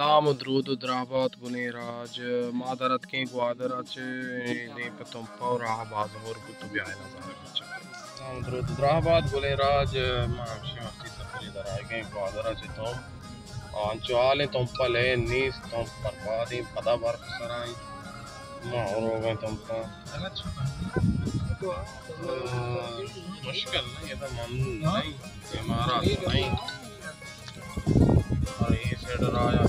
Amo drudo drabat guneiraj madarat ke guadarac ne patom paura bazhor kutubi ayna zarac. Amo drudo drabat guneiraj maamshi masti safari darage guadarac tom anchale tom pale nis tom parvadi pada bar sarai ma oroga tom pa मुश्किल नहीं ये तो मामूल नहीं इमारत नहीं और ये सेड राया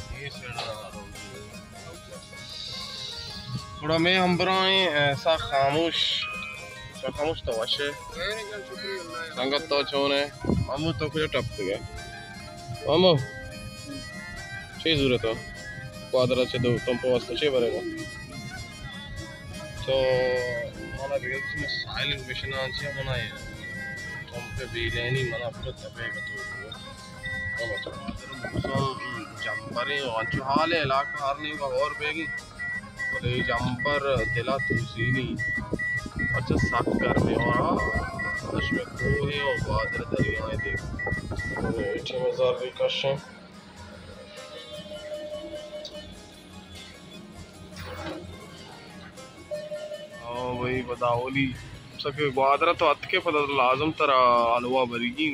थोड़ा मैं हम बराए ऐसा खामोश तो वशे संगत तो चोने मामू तो कुछ टप गए मामू चे जरूरत हो क्वादरा चे दो तुम पास तो चे बरेगा तो mana bilgisini sailing machine anchi mana ye tompe bileni mana apro tabega to ama to jambare anchu hale elaka harne ka aur begi bole jumper dila tusini अच्छा साफ कर दे और उसमें कोहे और बादल दरियाएं देख इटे मजार भी कशे वही बदावली सके ग्वादरा तो अत के पता लाजम तरा हलवा बरीगी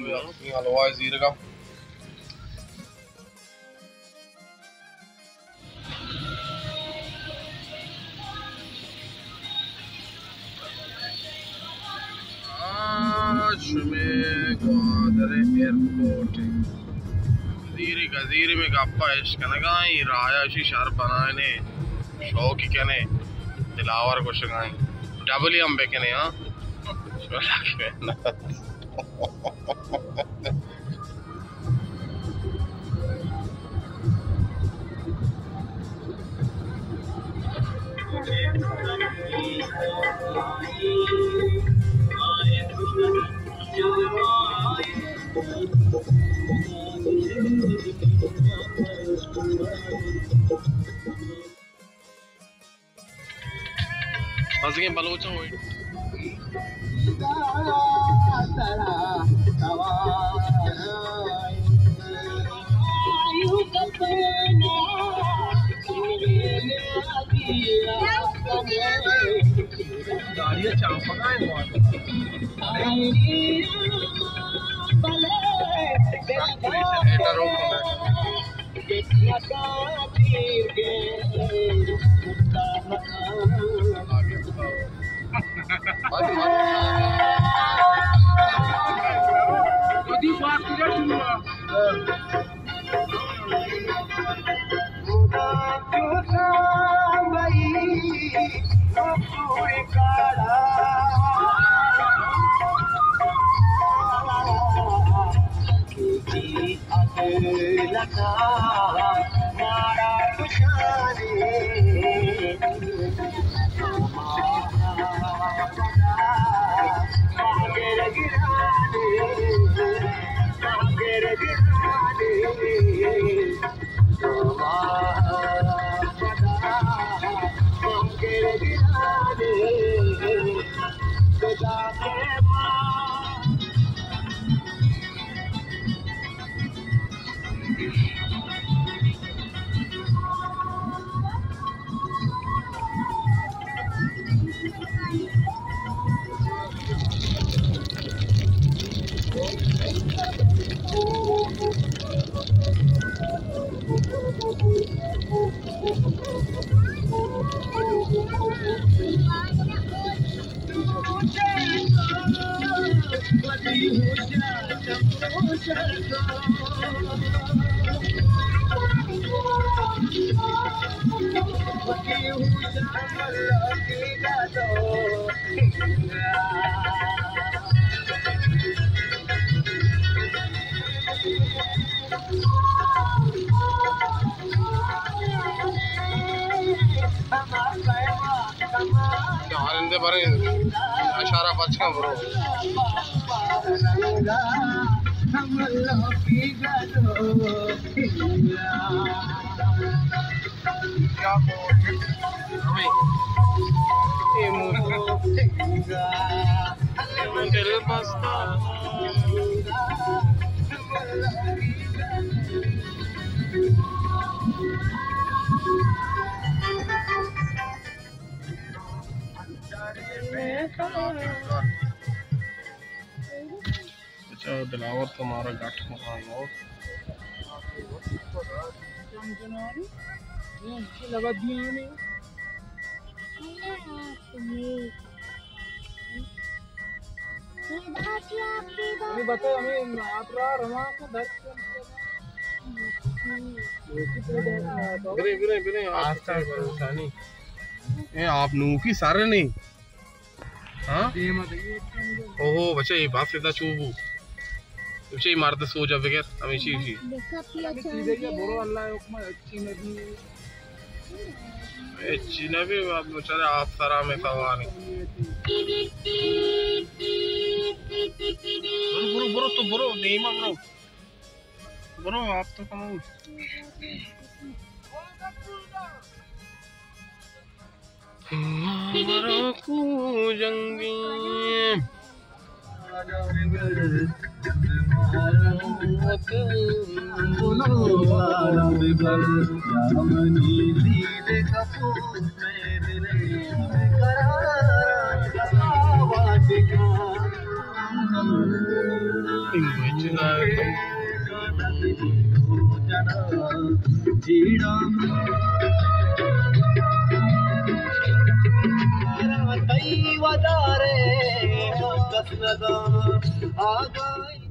हलवा जीरे का आज में ग्वादरे एयरपोर्ट गजीरे में गप्पा इश्क नगाई रायाशी शहर बनाने शौक ही कहने दिलावर को शगाई डबल हम बेकने हाँ के बलोचा हुई गाड़ियाँ चापका है अशारा बचका ब्रो क्या अच्छा दिलावर तुम्हारा गाठ मकान और लगा दिया बताओ हमें आप रहा को दर्द आप नू की सारे नहीं हाँ ओहो बच्चा ये बात सीधा चूबू बच्चा ये मारते सो जा बगैर हमेशा ही बोलो अल्लाह हुक्म अच्छी नबी आप बेचारे आप सारा में सवार ब्रो ब्रो तो ब्रो नहीं मा ब्रो ब्रो आप तो कमाओ हमारा को जंगी वदारे दस नदा आ गई